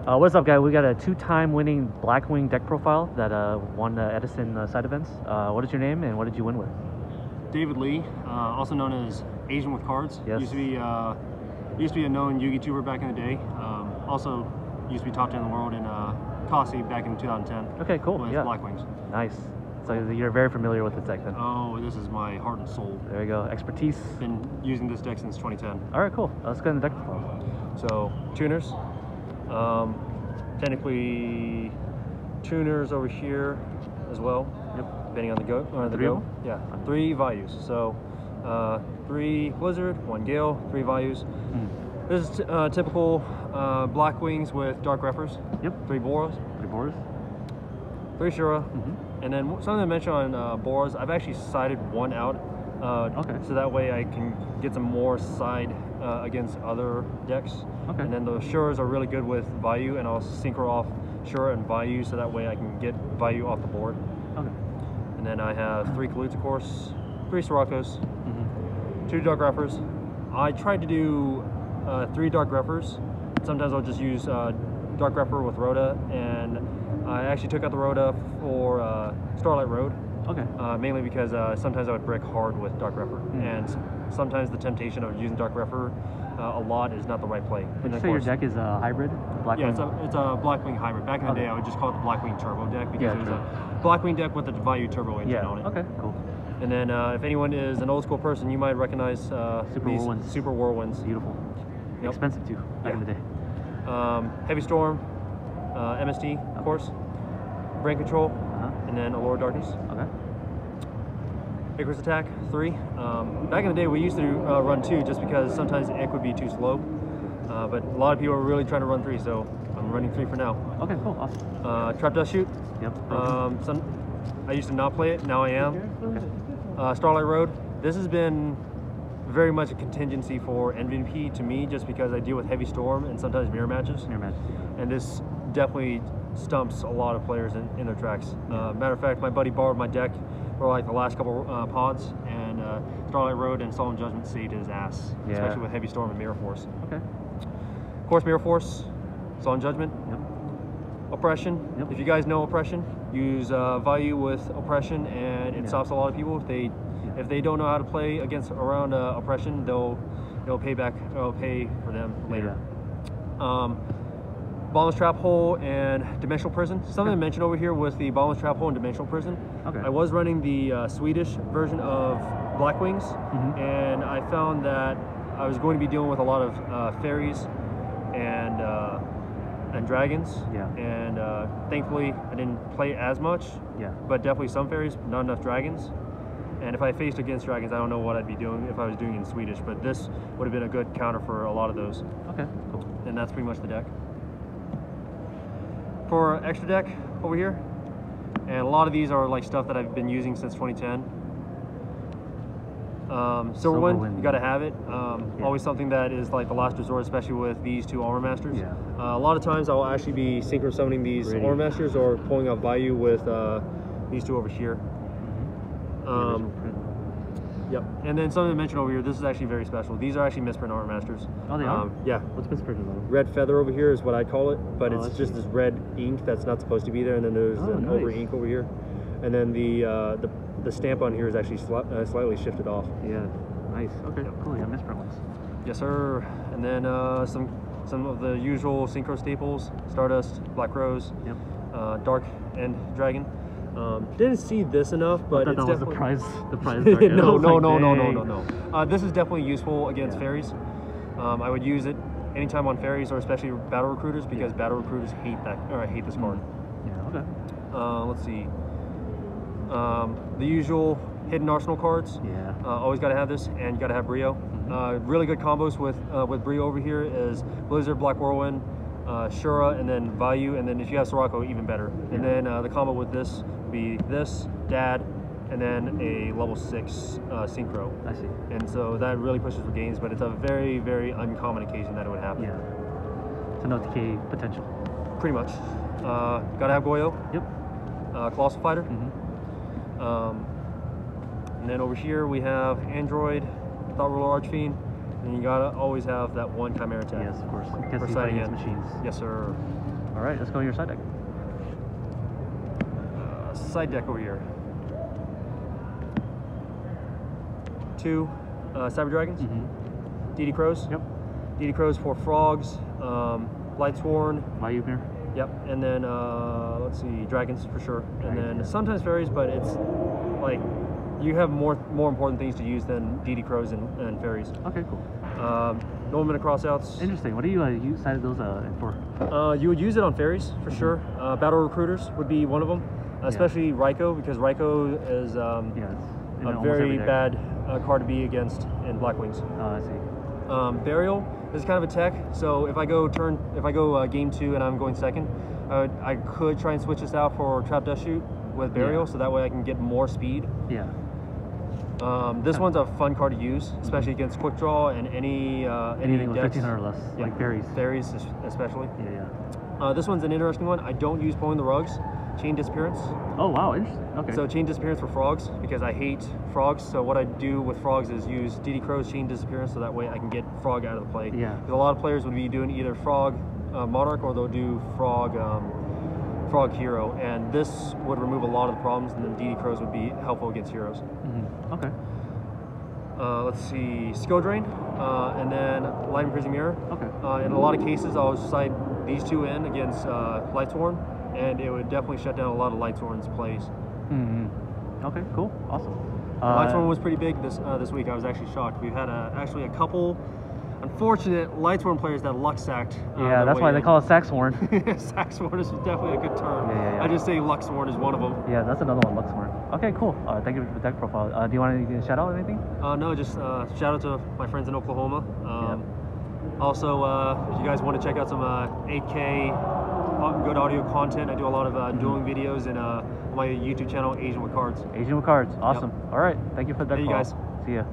What's up, guys? We got a 2-time winning Blackwing deck profile that won the EDISON side events. What is your name and what did you win with? David Lee, also known as Asian with Cards. Yes. Used to be a known Yu-Gi tuber back in the day. Also used to be top 10 in the world in Kasi back in 2010. Okay, cool. With Yeah. Blackwings. Nice. So you're very familiar with this deck then. Oh, this is my heart and soul. There you go. Expertise. Been using this deck since 2010. All right, cool. Let's get in the deck profile. So tuners, technically tuners over here as well. Yep. Depending on the go or the Three of go. them? Yeah, 3 Vayus. So 3 Blizzard, 1 Gale, 3 Vayus. This is typical Blackwings with Dark Reppers. Yep. 3 Boras. 3 boards. 3 Shura. And then something to mention on Boras, I've actually sided 1 out. Okay. So that way I can get some more side against other decks. Okay. And then the Shuras are really good with Vayu, and I'll synchro off Shura and Vayu so that way I can get Vayu off the board. Okay. And then I have 3 Kalutes, of course, 3 Sirakos, 2 Dark Reppers. I tried to do 3 Dark Reppers. Sometimes I'll just use Dark Repper with Rhoda, and I actually took out the Rhoda for Starlight Road. Okay. Mainly because sometimes I would brick hard with Dark Repper, and sometimes the temptation of using Dark Repper a lot is not the right play. Would you say your deck is a hybrid? Blackwing? Yeah, it's a Blackwing hybrid. Back in the day, I would just call it the Blackwing Turbo deck because it was a Blackwing deck with a Vayu Turbo engine on it. Okay, cool. And then if anyone is an old school person, you might recognize these Whirlwinds. Super Whirlwinds. Beautiful. Yep. Expensive too, back in the day. Heavy Storm, MST, of course, Brain Control, and then Allure of Darkness. Okay. Icarus Attack, 3. Back in the day, we used to run 2 just because sometimes the Ick would be too slow. But a lot of people are really trying to run 3, so I'm running 3 for now. Okay, cool, awesome. Trap Dust Shoot. Yep. I used to not play it, now I am. Okay. Starlight Road. This has been very much a contingency for MVP to me just because I deal with Heavy Storm and sometimes mirror matches. Mirror matches, yeah. And this definitely stumps a lot of players in their tracks. Matter of fact, my buddy borrowed my deck for like the last couple pods, and Starlight Road and Solemn Judgment saved his ass, especially with Heavy Storm and Mirror Force. Okay. Of course, Mirror Force, Solemn Judgment, Oppression. If you guys know Oppression, use Vayu with Oppression, and it stops a lot of people. If they don't know how to play around Oppression, they'll pay for them later. Bottomless Trap Hole and Dimensional Prison. Something to mention over here with the Bottomless Trap Hole and Dimensional Prison. Okay. I was running the Swedish version of Blackwings, and I found that I was going to be dealing with a lot of fairies and dragons. And thankfully, I didn't play as much. But definitely some fairies, not enough dragons. And if I faced against dragons, I don't know what I'd be doing if I was doing in Swedish. But this would have been a good counter for a lot of those. Okay, cool. And that's pretty much the deck. For extra deck over here, and a lot of these are like stuff that I've been using since 2010. Silverwind, you gotta have it. Always something that is like the last resort, especially with these 2 Armor Masters. A lot of times I'll actually be synchro summoning these Armor Masters or pulling out Vayu with these 2 over here. Yep. And then something to mention over here, this is actually very special. These are actually misprint Armor Masters. Oh, they are? Yeah. What's misprint about them? Red feather over here is what I call it, but it's just this red ink that's not supposed to be there, and then there's an over ink over here. And then the stamp on here is actually slightly shifted off. Yeah, nice. Okay, cool. Yeah, misprint ones. Yes, sir. And then some of the usual synchro staples: Stardust, Black Rose, Dark End Dragon. Didn't see this enough, but it's definitely the prize. no. This is definitely useful against fairies. I would use it anytime on fairies, or especially battle recruiters, because battle recruiters hate this card. Okay. Let's see. The usual hidden arsenal cards. Always got to have this, and you got to have Brio. Really good combos with Brio over here is Blizzard, Black Whirlwind, Shura, and then Vayu, and then if you have Sirocco, even better. And then the combo with this would be this, Dad, and then a level 6 synchro. I see. And so that really pushes for gains, but it's a very, very uncommon occasion that it would happen. So no decay potential. Pretty much. Gotta have Goyo. Colossal Fighter. And then over here we have Android, Thought Ruler Archfiend, And you gotta always have that one Chimera tag. Yes, of course. In case For you side find these hand. machines. Yes, sir. All right, let's go to your side deck. Side deck over here. 2 Cyber Dragons. DD Crows. Yep. DD Crows, 4 Frogs. Lightsworn. Vayu here. Yep. And then let's see, Dragons for sure. Dragons, and then yeah. sometimes Fairies, but it's like you have more important things to use than DD Crows and Fairies. Okay, cool. No limit crossouts. Interesting. What do you use side of those for? You would use it on Fairies for sure. Battle Recruiters would be one of them, especially Raikou, because Raikou is a very bad card to be against in Blackwings. Oh, I see. Burial is kind of a tech, so if I go game 2 and I'm going second, I could try and switch this out for Trap Dust Shoot with Burial, so that way I can get more speed. Yeah. This one's a fun card to use, especially against Quick Draw and anything with decks. 1500 or less, like Fairies. Fairies especially. Yeah. This one's an interesting one. I don't use Pulling the Rugs. Chain Disappearance. Oh wow, interesting. Okay. So Chain Disappearance for Frogs, because I hate Frogs. So what I do with Frogs is use DD Crow's Chain Disappearance, so that way I can get Frog out of the play. Yeah. Because a lot of players would be doing either Frog Monarch, or they'll do Frog Frog Hero, and this would remove a lot of the problems, and then DD Crows would be helpful against heroes. Okay. Let's see, Skill Drain, and then Lightning Prism Mirror. Okay. In a lot of cases, I'll side these 2 in against Lightsworn, and it would definitely shut down a lot of Lightsworn's plays. Okay, cool, awesome. Lightsworn was pretty big this week. I was actually shocked. We've had actually a couple unfortunate Lightsworn players that luck sacked. Yeah, that's why they call it Saxhorn. Saxhorn is definitely a good term. Yeah. I just say Luxhorn is one of them. Yeah, that's another one, Luxhorn. Okay, cool. Thank you for the deck profile. Do you want to shout out anything? No, just shout out to my friends in Oklahoma. Also, if you guys want to check out some 8K good audio content, I do a lot of dueling videos and my YouTube channel, Asian with Cards. Asian with Cards. Awesome. All right. Thank you for the deck Hey, you profile. guys. See ya.